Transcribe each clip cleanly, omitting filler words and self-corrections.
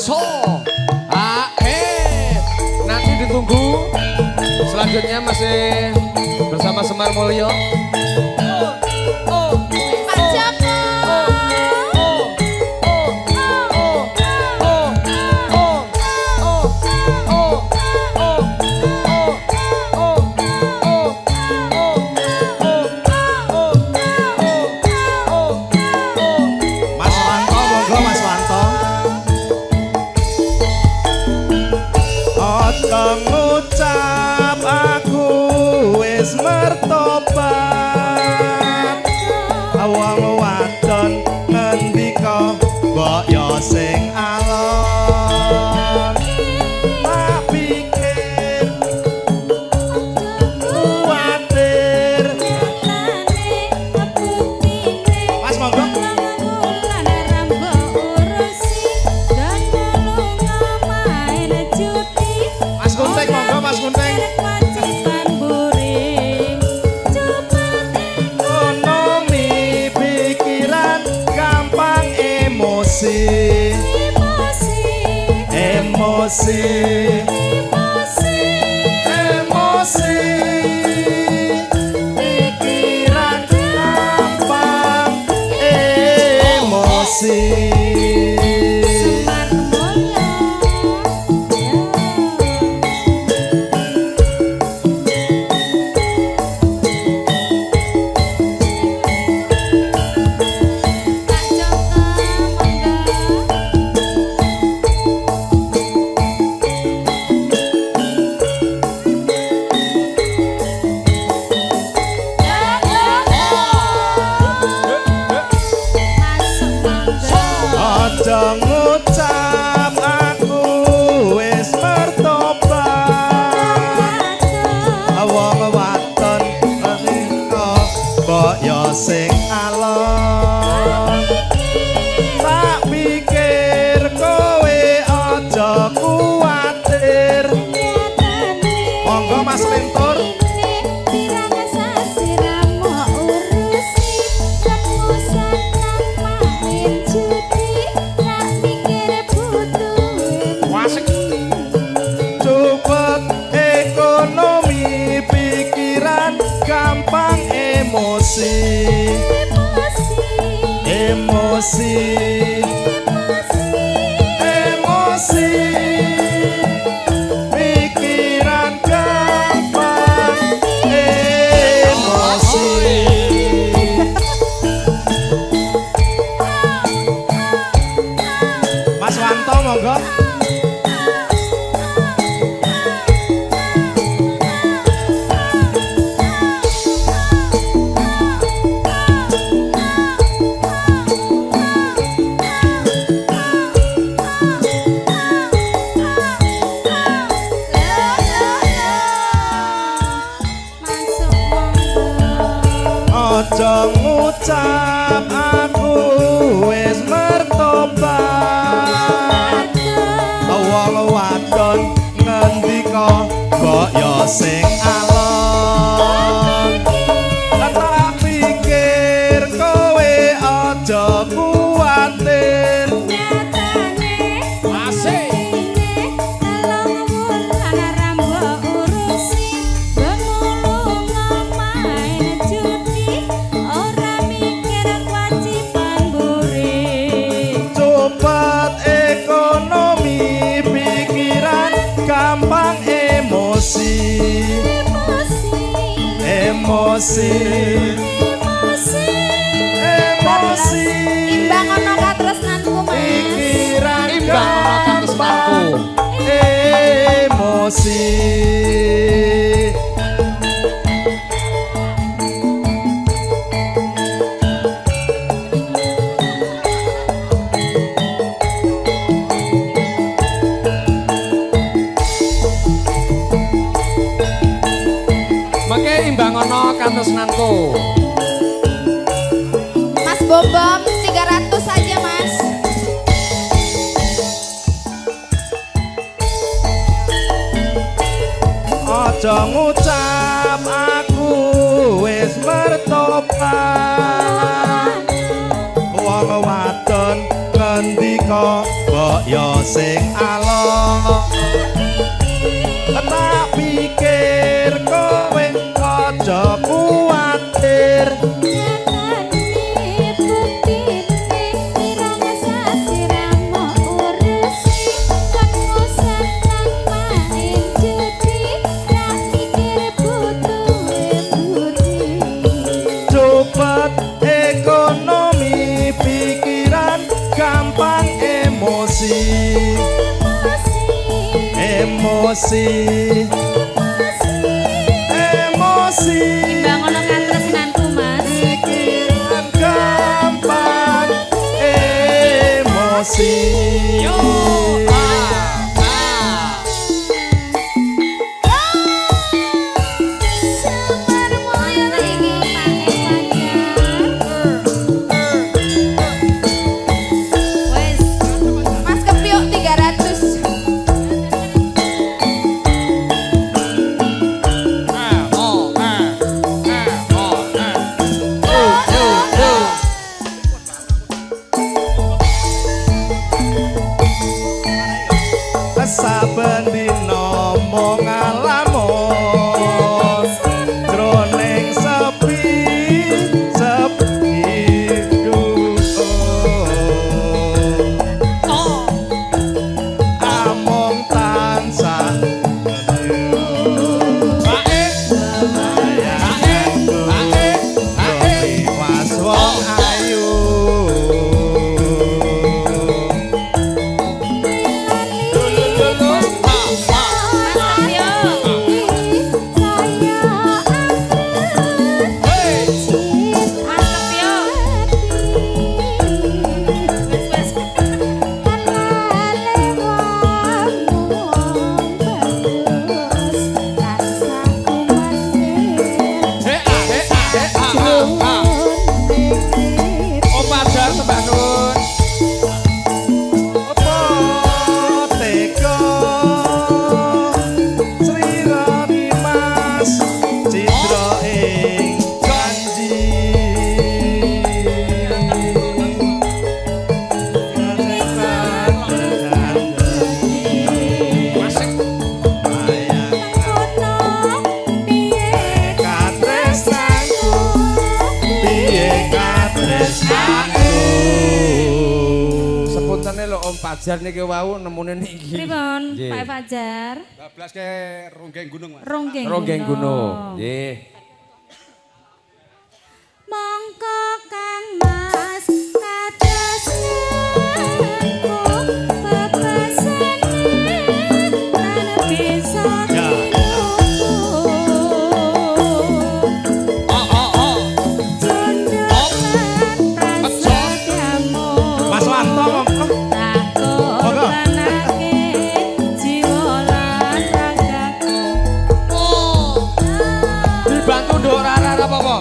Mongso. Nanti ditunggu. Selanjutnya masih bersama Semar Mulyo. Ngucap aku wis mertobat wong wadon ngendika mbok yo sing alon tak pikir kuwatir Mas monggo Mas Kunting monggo Mas Kunting ekonomi pikiran gampang emosi pikiran gampang emosi aja ngucap aku wis mertobat wong wadon ngendika mbok yo sing alon tak pikir kowe aja kuwatir monggo Mas Lentur ekonomi pikiran gampang emosi pikiran gampang emosi Mas Wanto monggo aja ngucap aku wis mertobat wong wadon ngendika mbok yo sing alon tak pikir kowe aja kuwatir ekonomi pikiran gampang emosi imbang ana katresnanku Mas pikiran Imbang ana katresnanku emosi Imbangono katresnanku Mas Bobom 300 saja Mas aja ngucap aku wis mertobat wong wadon ngendika mbok kaya sing alon tak pikir kowe aja kuwatir cepet ekonomi pikiran gampang emosi Timbang ono katresnanku Mas pikiran gampang emosi Semar mulya iki wes Mas Kepiok 300 saben dina mung ngalamun jroning sepi among tansah was wong ayu Om Fajar niki wau nemune niki. Pripun Pak Fajar? 12 ke Ronggeng Gunung Mas. Ronggeng Gunung. Nggih. Mongko Kang Mas katresnanku bebasane tan bisa Mas Wanto Dibantu nduk rara apa-apa.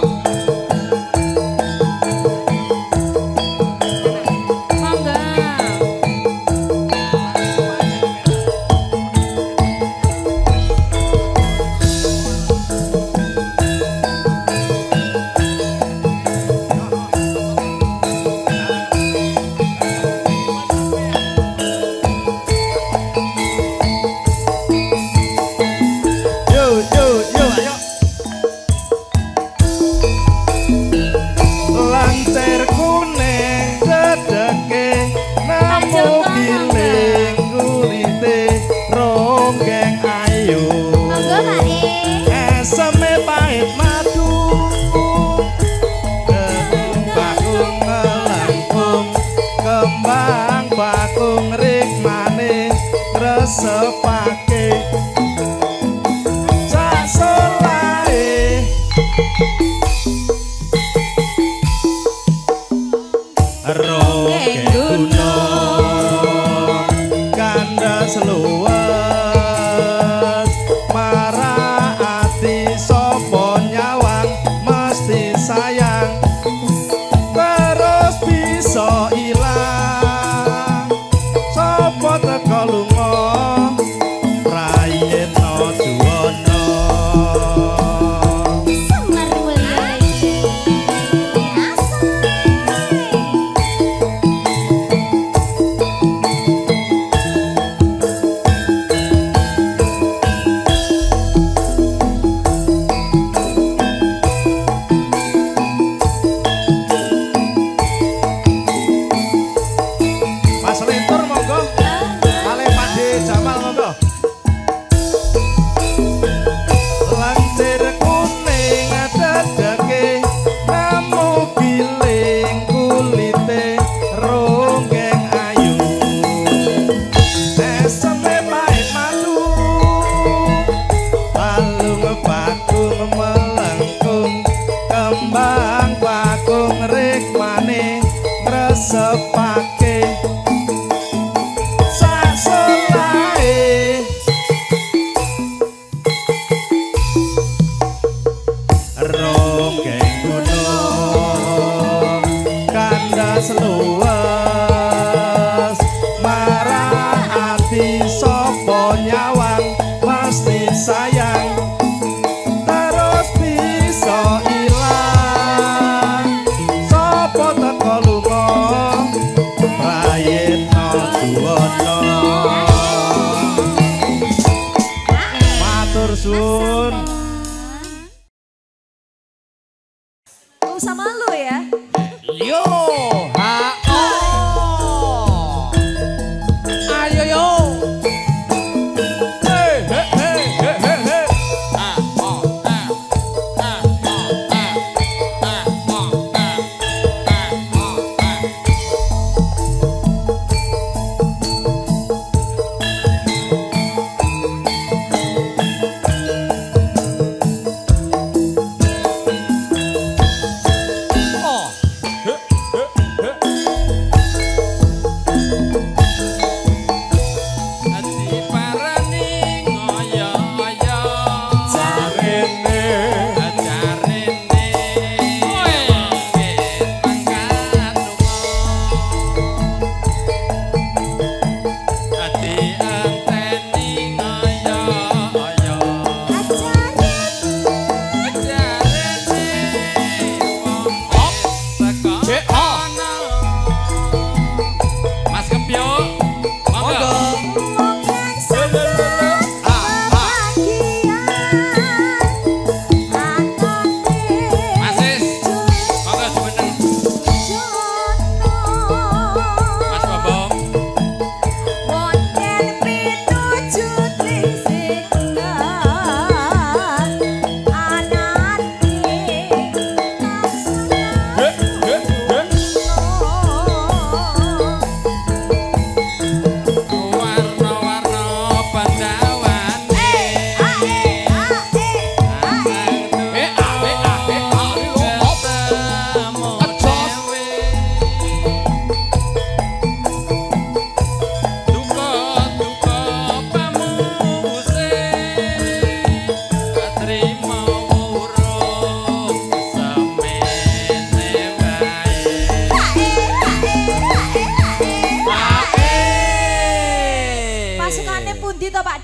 Sepake sak solae Ronggeng Gunung kandas luwes marati sapa nyawang mesti sayang terus bisa ilang sapa teko lunga asepake sasolae ronggeng gunung kandas luwes marang ati sapa nyawang mesti sayang terus bisa ilang sapa teko lunga prayitna duwana matur suwun. Usah malu ya. Yo, ha oh. Ayo yo. Hey, hey, hey, hey, hey, hey.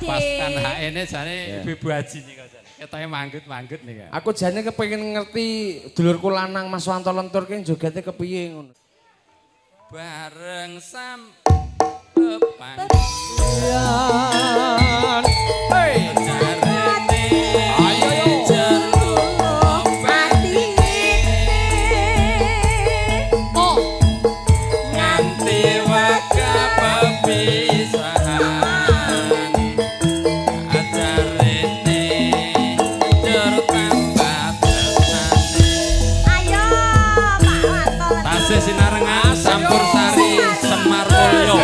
Pasukan HN jane Ibu Haji nih kok jane. Ketoke manggut-manggut nih kan. Aku jane kepengin ngerti dulurku lanang Mas Wanto Lentur ki jogete kepiye ngono. Bareng sam Pan. Hey. Sinarengan Sampur Sari Semar Mulyo.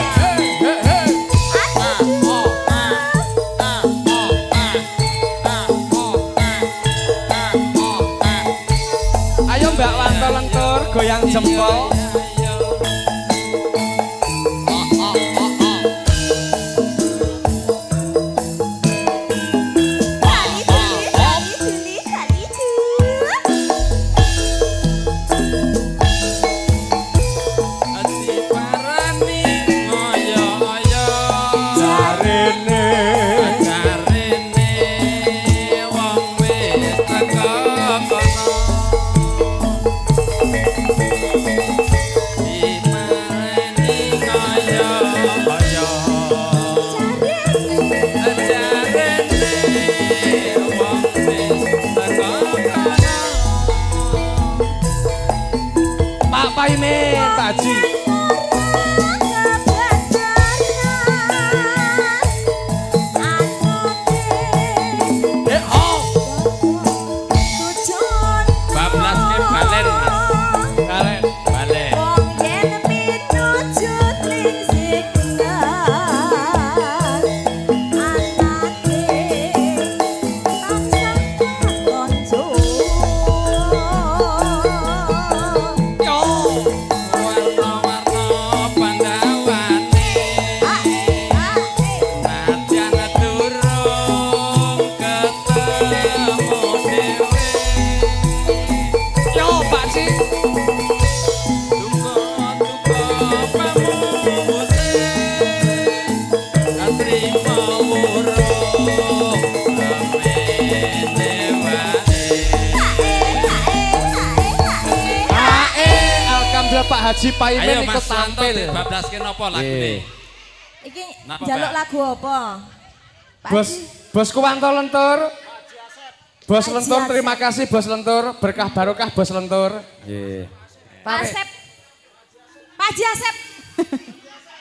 Ayo Mbak Wanto Lentur goyang jempol. Haji Paimin ikut Mas Santo tampil. bablaske napa lagune? Iki Napa, jaluk Pak? lagu apa? Pak Bos, Haji. Bos Kuwanto Lentur. Bos Haji Lentur, Asep. terima kasih Bos Lentur. Berkah barokah Bos Lentur. Nggih. Pak Asep. Pak Haji Asep.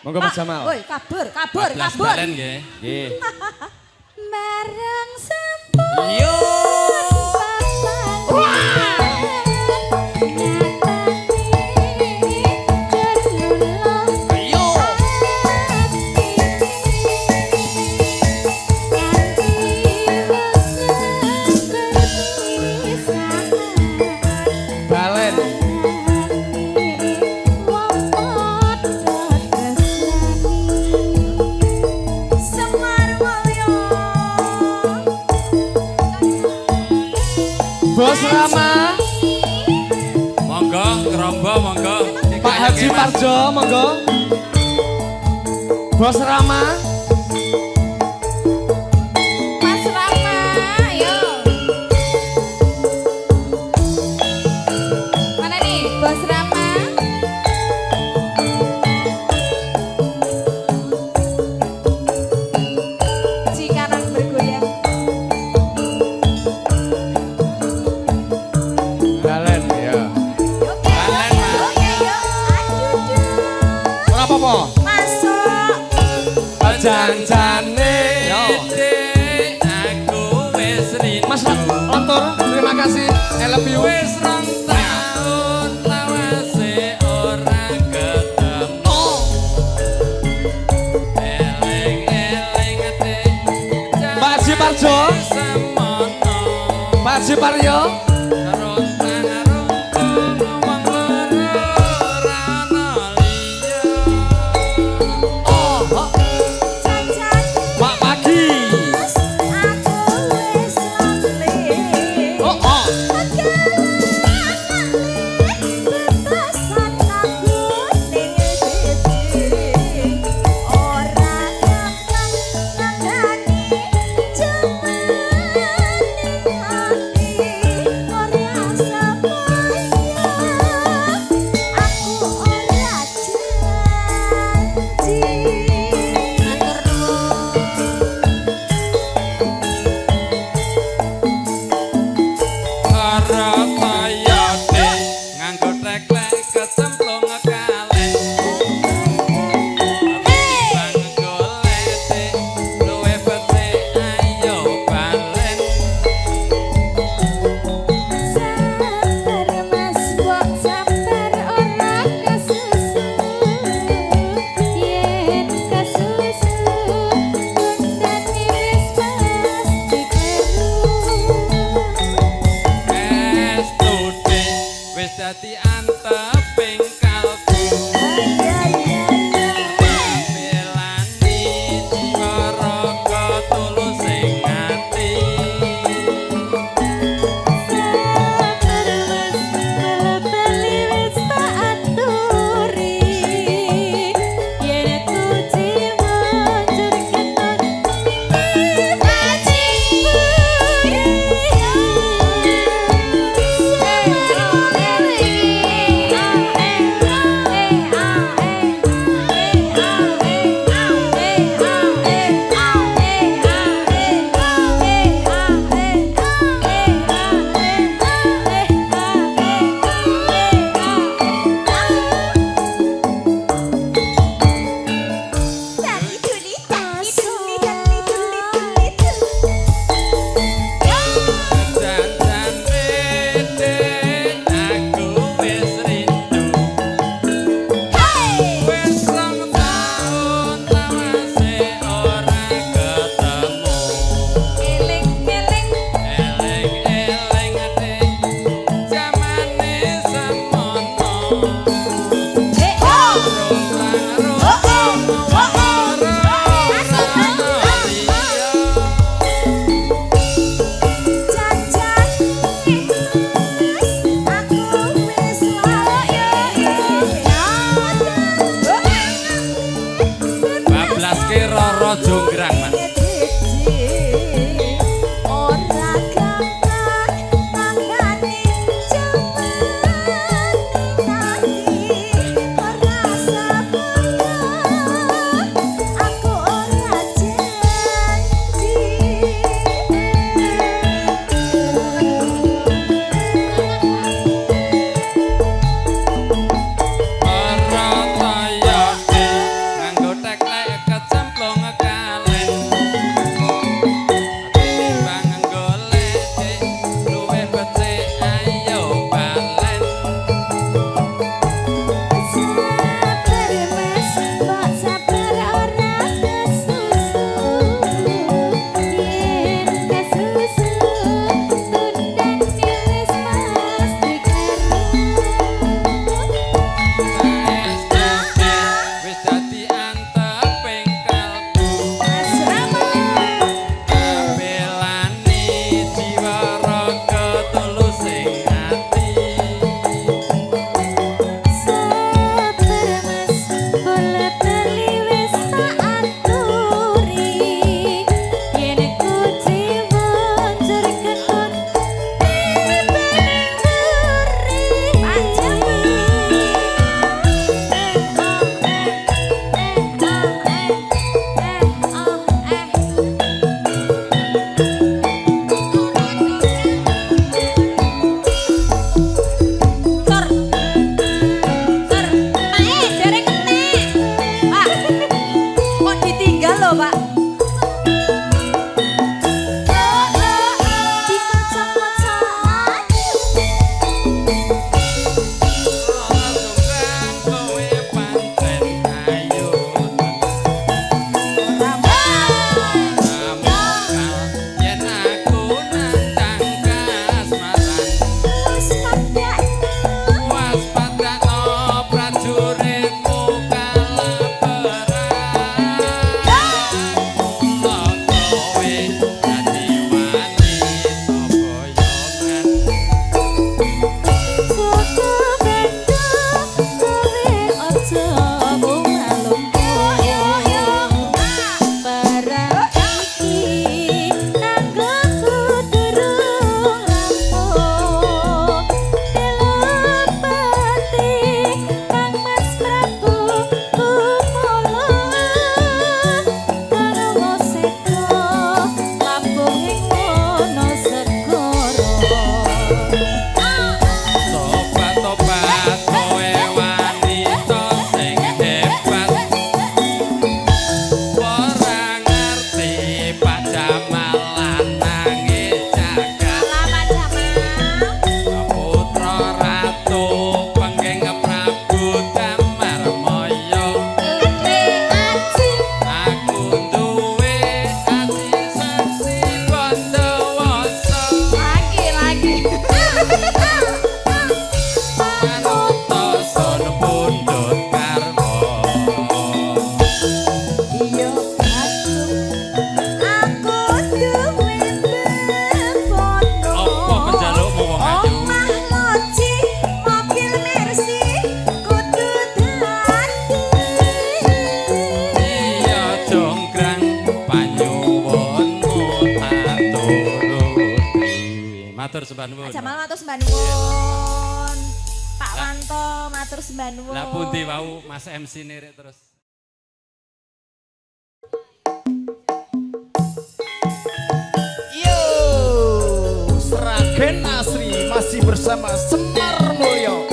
Monggo Mas Jamal. Woi, kabur. Bablas balen nggih. Nggih. Marang sempur. Yo. Balen. Bos Rama, Monggo ngerombo monggo. Pak Haji Parjo, monggo. Bos Rama, Mas Rama, ayo. Mana nih, Bos Rama? Cikarang bergoyang. Balen ya. Oke, Balen, Mas. oke, yuk. Aduh, Ora apa-apa. masuk. Janjane. Yo. Aku wis rindu. Mas Lentur, terima kasih. I love you. Wis rong taun lawase ora ketemu. Eling-eling ate. Pak Haji Parjo. Semono. Pak Haji Parjo. Rontang-rontang ngomong loro ora ana liya. Jangan Pak Pagi. aku wis lonely. Oh, oh. Batasan aku ning siji. Ora gampang nandani cuma ning ati. Ora sapaya aku ora janji. Matur nuwun. Karo kayane nganggo teklek kecemplung kaleng. Bang golete luwe becik ayo balen. Sabar mas kok sabar ora kasusu. Yen kasusu kondane wis pasti kleru. Estude wis dadi anteping kalbu. Belani karo tulus ing ati. Sabar mas bali wis tak aturi. Yen tuji manjur keton Jangan beda aku wis rindu. Wis rong taun lawase ora ketemu. Eling-eling ate jamane semono. Bablaske Roro Jonggrang, Mas. Ora gampang tanggane jaman matur sembah nuwun. Jamal matur sembah nuwun. Pak Wanto matur sembah nuwun. Lah pundi wau Mas MC nirik terus. Yo, Sragen Asri masih bersama Semar Mulyo.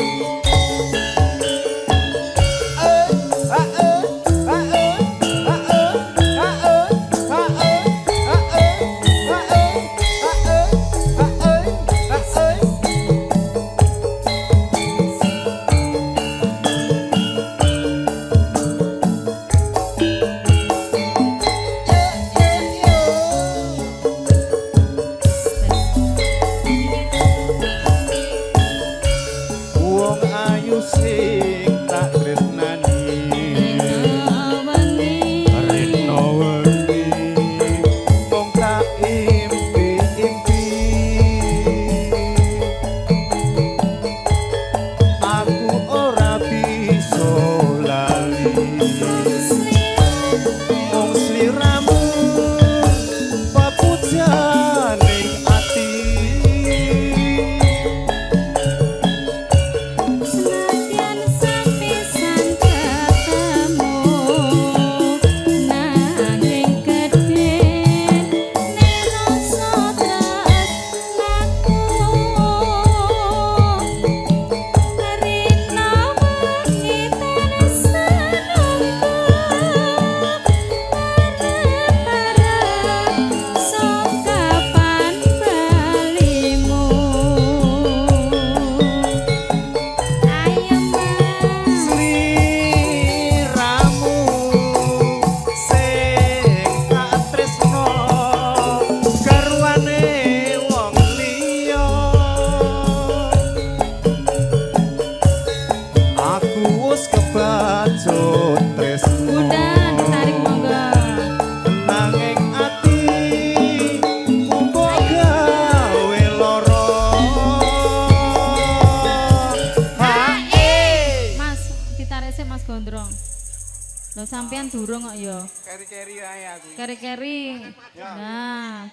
Sampean durung kok ya. Keri-keri ae aku. Keri-keri. Nah.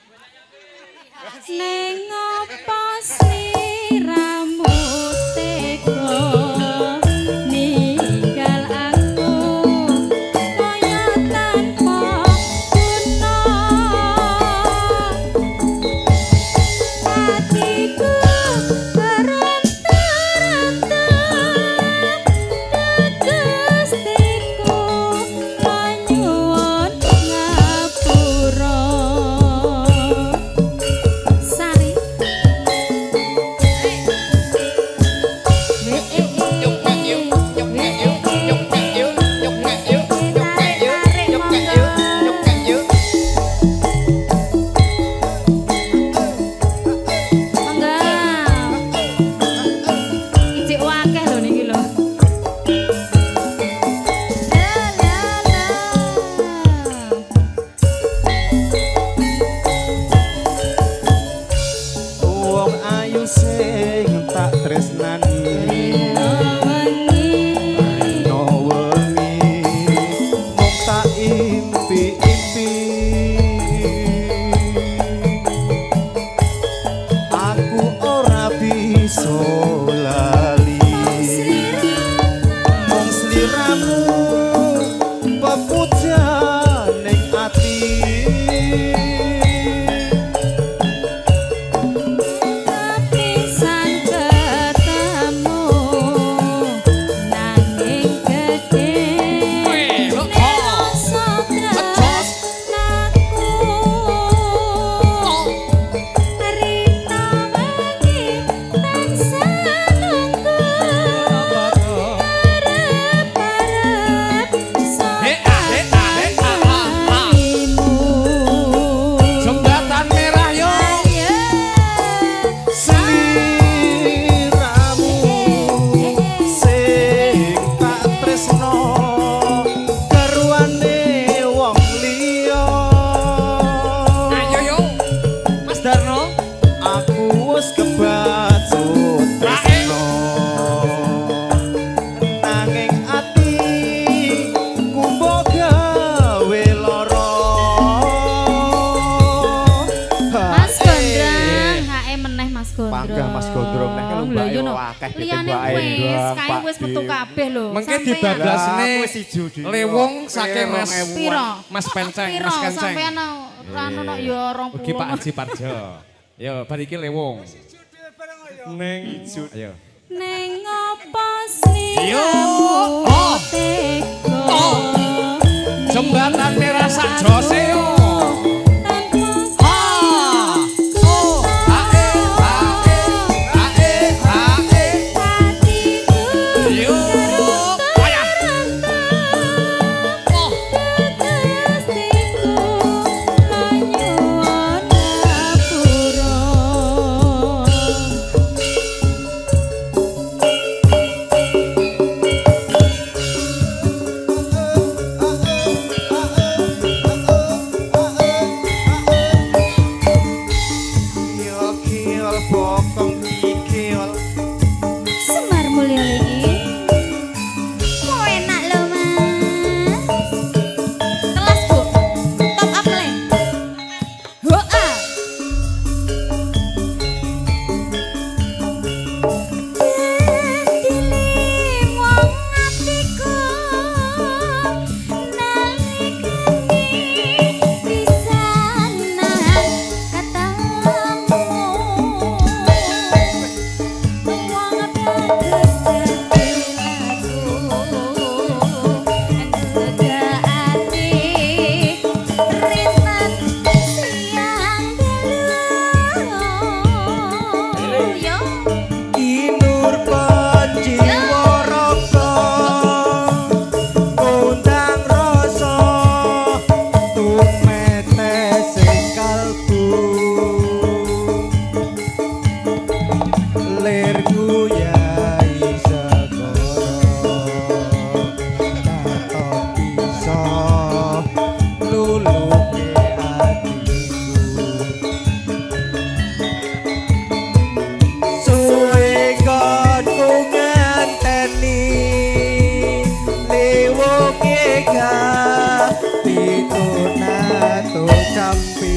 Ning apa sliramu tega ninggal aku kaya tanpa guna. Hatiku berontar-ontar Gustiku nyuwun ngapura. Sari akeh Liyane wis, kae wis metu kabeh lho. Mengke Sampeyan. dibablasne wis ijo dhewe. lewung saking Mas Piro? Mas Penceng, Piro Mas Kenceng. sampeyan ono ya 20. Ugi Pak Haji Parjo. Yo bar iki lewung. Ning ijo. Ayo. Ning apa sliramu tega. Jembatan rasa jose yo. Semar Mulya lagi. Kok enak lho, Mas. Kelas, Bu. Top up le. Hoa. Dili wong atiku nalikane pisanan katamu. Inur Panjiwaraka kondang rasa tumetes ing kalbu lir guyai segara tato bisa luluke atiku suwe kodku ngenteni liwuke gak pitunato campi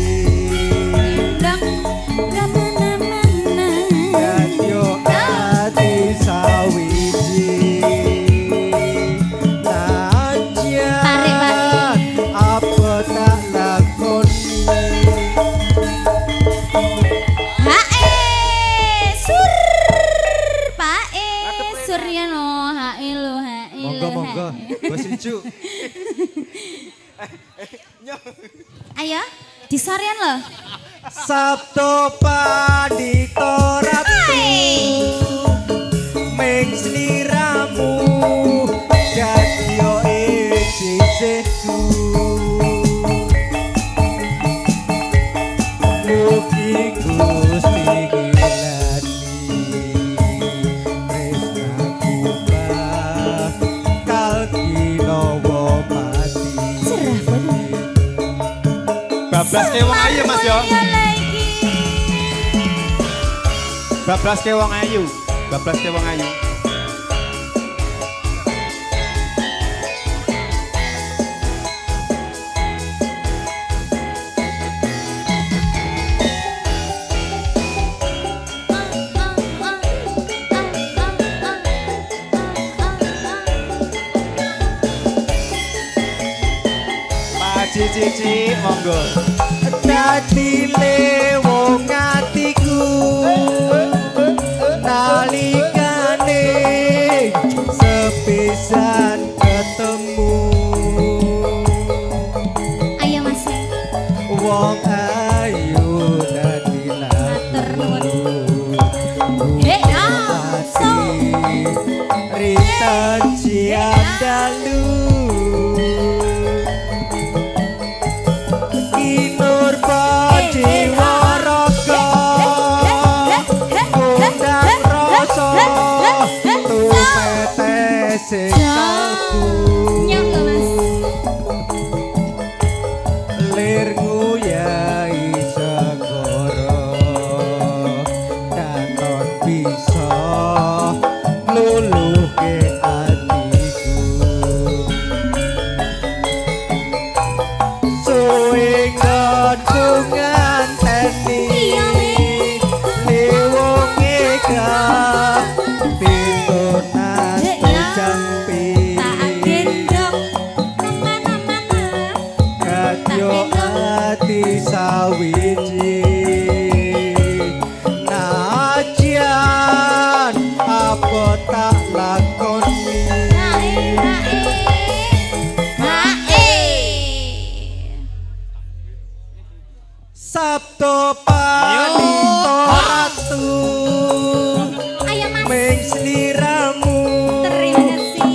Gadyo ati sawiji najan apa tak lakoni Suryano hae lo hae. monggo Bos Icu Ayo, disarian lo. Sabto Pandito Ratu Ming sliramu Gadyo isi setu Mugi Gusti gilani Tresnaku bakal kinawa mati Cerah banget. Bablas ke wong ayu Mas yo. Bablas ke wong ayu. Bablas ke wong ayu. Pak Cici monggo. Dadi wong atiku nalikane sepisan ketemu Ayo Mas. wong ayu dadi laku So. Rita Ciandalu Inur Panjiwaraka kondang rasa tumetes ing kalbu Nyok lho Mas. lir nguyai sawiji najan apa tak lakoni Sabto Panito Ratu ming sliramu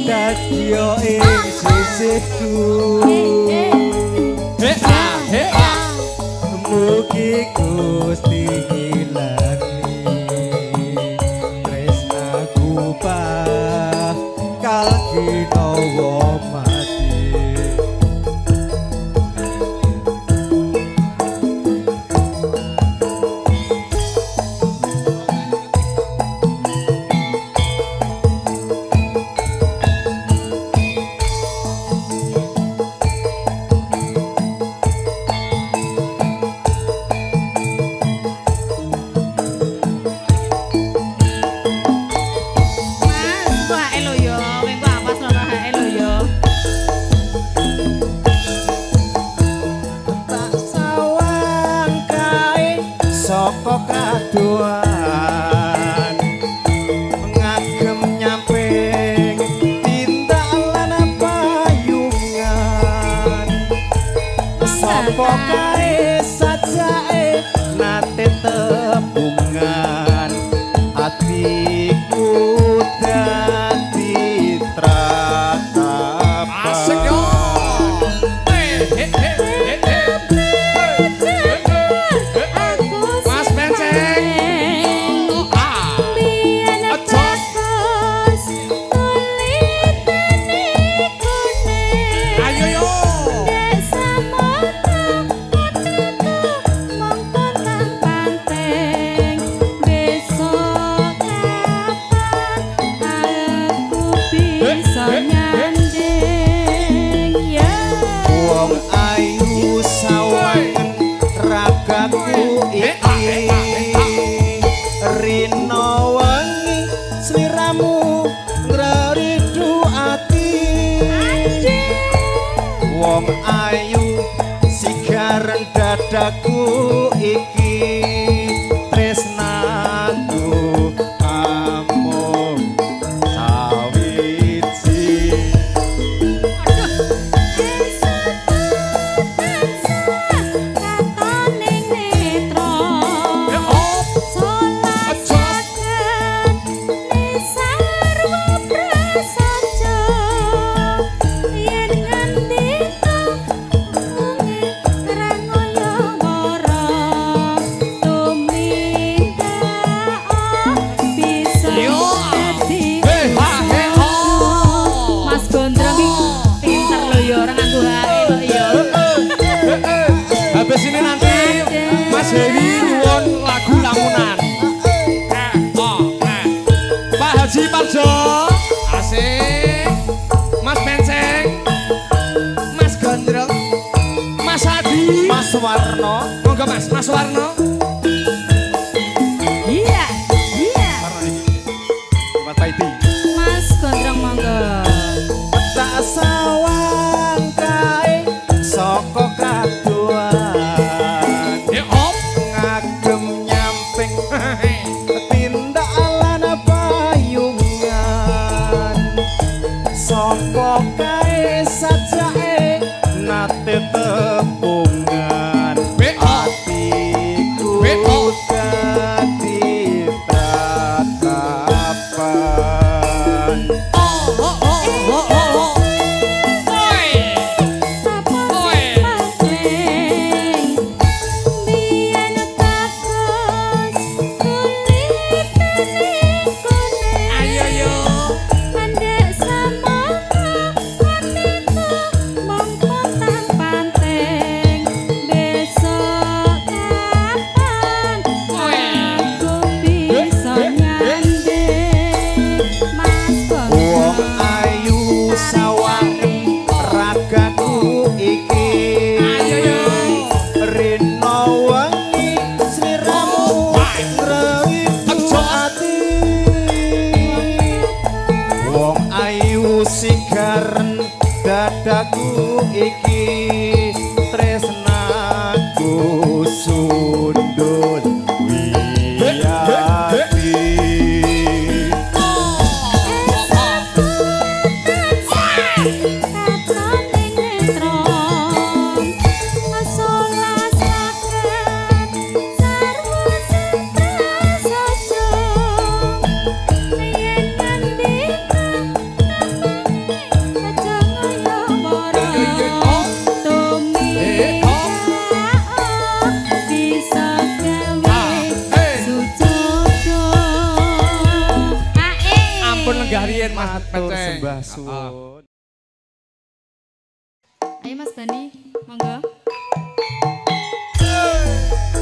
dadi ing sisihku mugi Gusti ngilani tresnaku bakal ginawa mati saka kaduan ngagem nyamping tindak lan payungan sapa kae sajake nate tebungan atiku dadi tratapan asik yo Rino wangi sliramu ngraridu ati wong ayu sigaran dadaku iki tresnaku amung sawiji habis ini nanti Mas Heri nyuwun lagu lamunan Pak Haji Parjo asik Mas Menceng Mas Gondrong Mas Adi Mas Warno monggo Mas Warno iya Mas Taiti Mas Gondrong monggo tak sawang kae saka kaduan ngagem nyamping tindak lan payungan sapa kae sajake nate tebungan atiku dadi tatapan dadaku iki tresnaku aku sundut wiyati Matur sembah suwun. Ayo Mas Bani, monggo.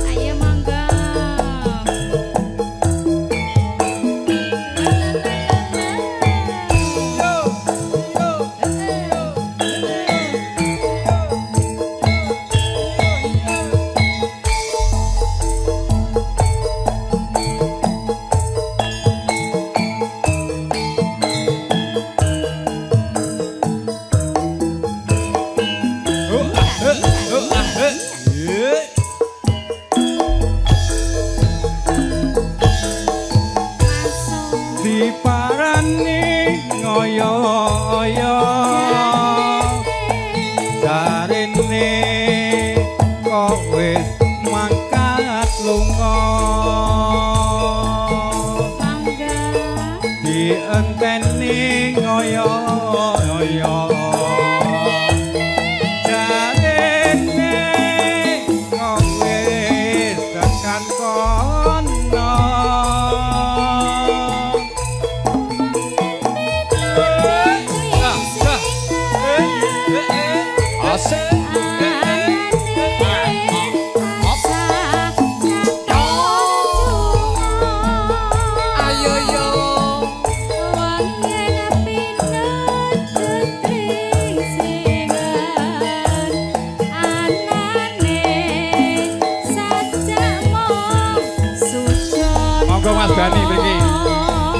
Ayo monggo.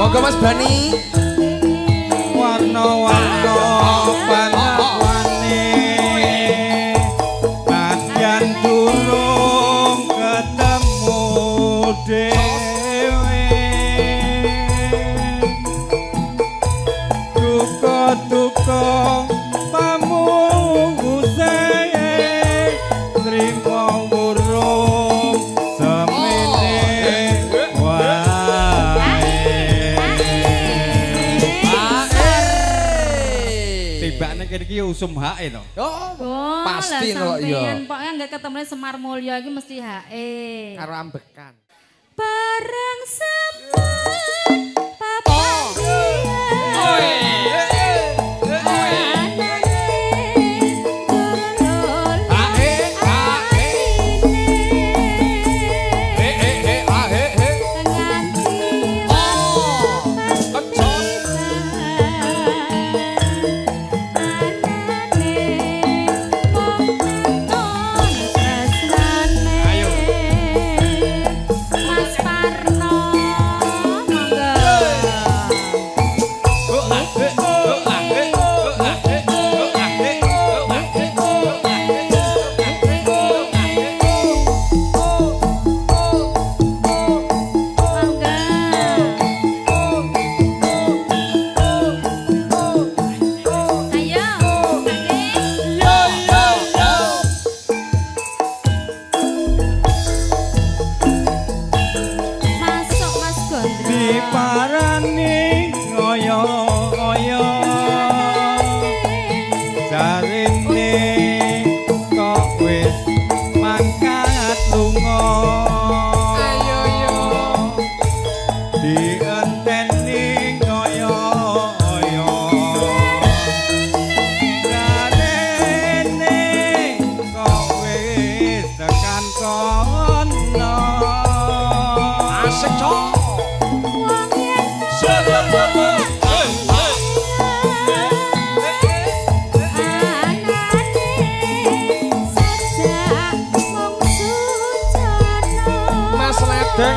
Monggo Mas Bani. Warna-warna pangawane Nadyan durung ketemu dhewe Duka-duka pamungkuse trimo wurung semene iki usum hae to. Oh, pasti kok ya. Pokoknya enggak ketemu Semar Mulya iki mesti hae. Karo ambekan. Bareng sempet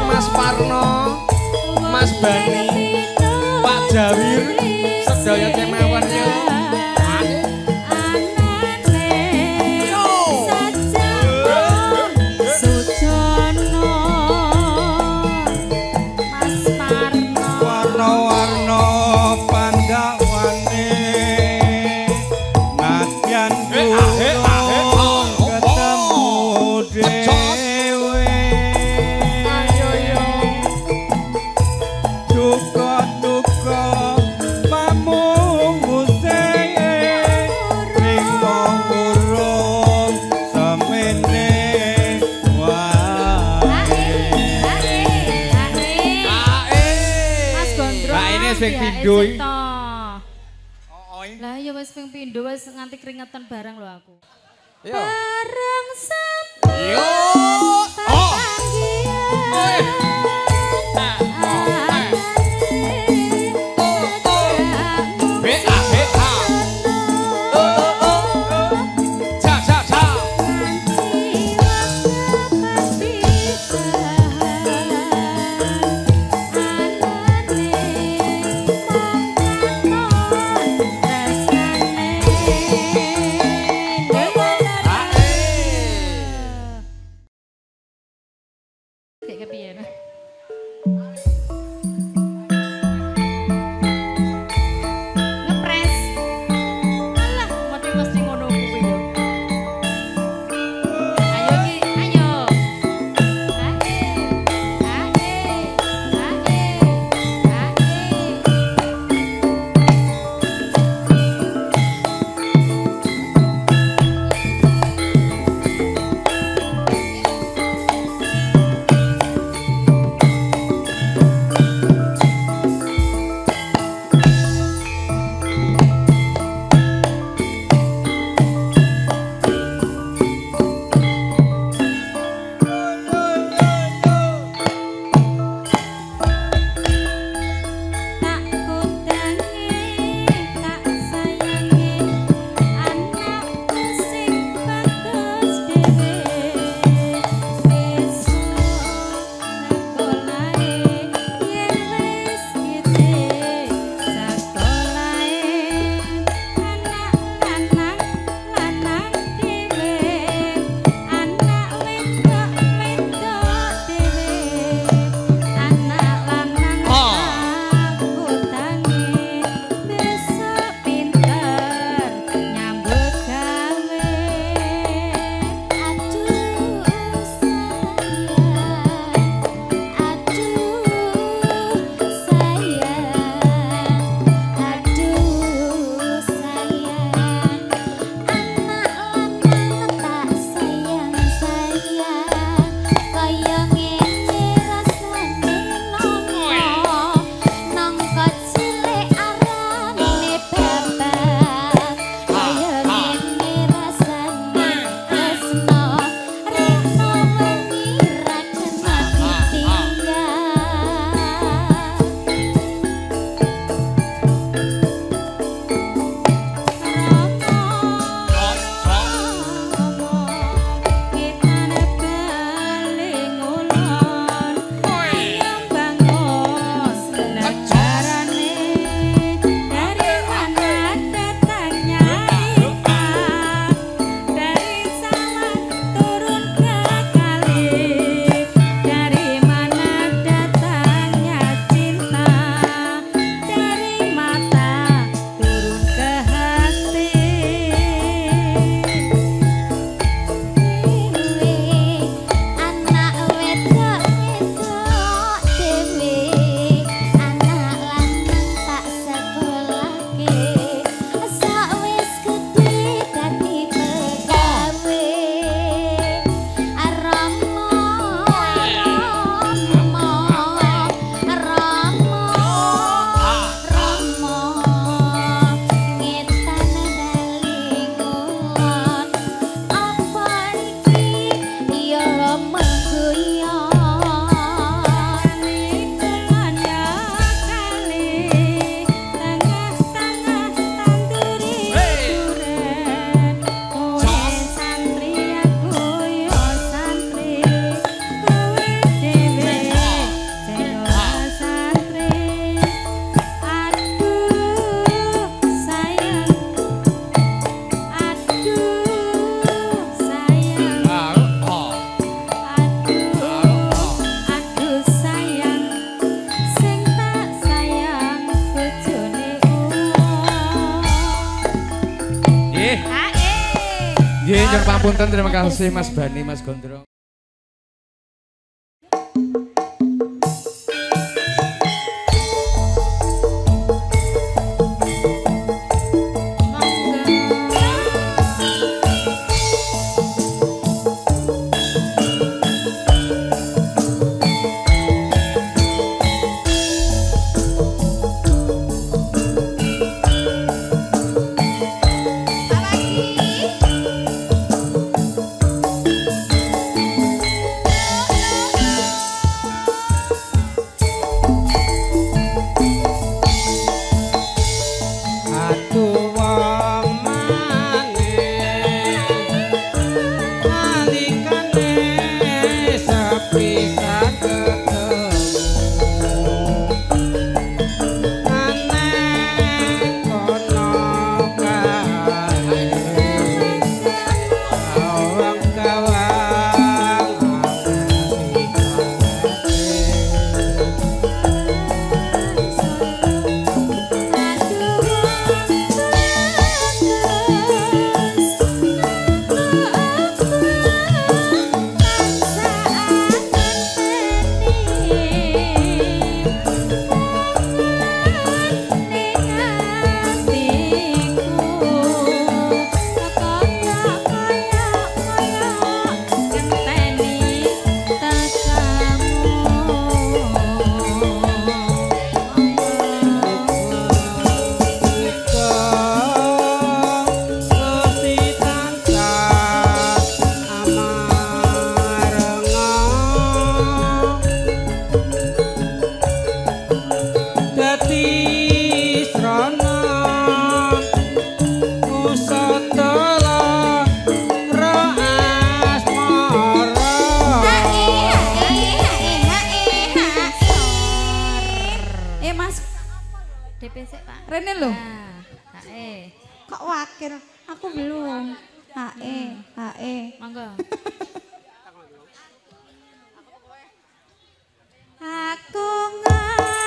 Mas Parno, Mas Bani, Pak Jawir, sedaya kemawon ya. yen durung ketemu dhewe duka-duka pamungkuse ning urung semene wae Mas Gondrong. Lah, ini sing ya, pindho sing iki. to. Lah ya wis ping pindho wis nganti keringetan bareng lho aku. Bareng sampe. Yo. Nggih, nyuwun pamunten terima kasih Mas Bani, Mas Gondrong. Rene lho. Hae. Kok wakil? Aku belum. Hae. Monggo. Aku ngerti.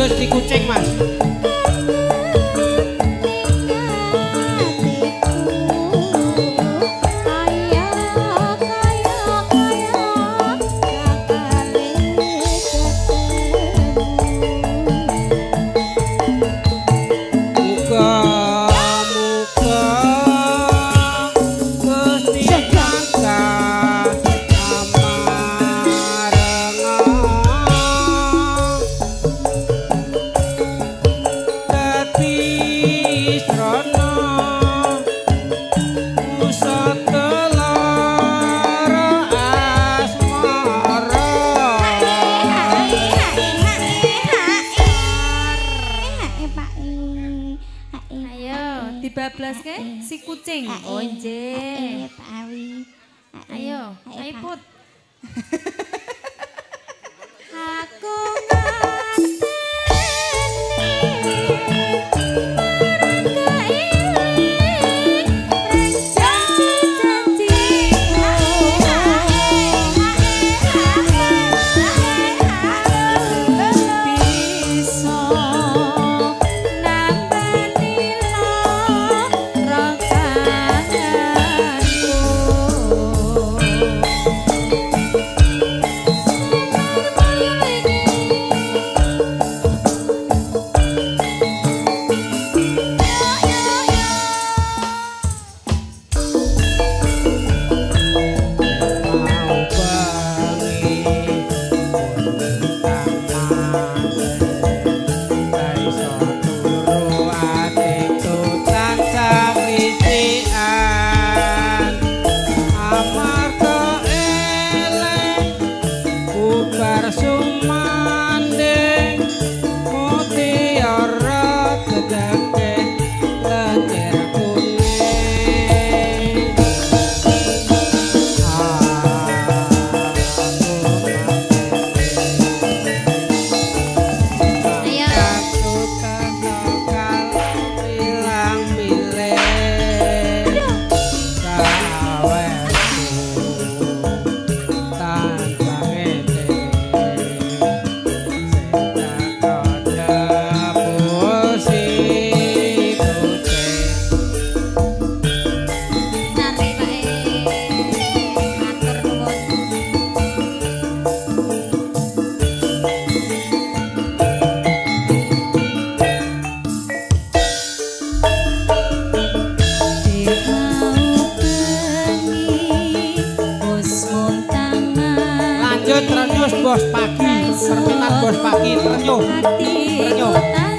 Lanjut si kucing mas. Dibablaske si kucing. Oh nggih. Pak Awi. Ayo, ayo Put. Aku ngerti Bos pagi, permintaan bos pagi, renyuh.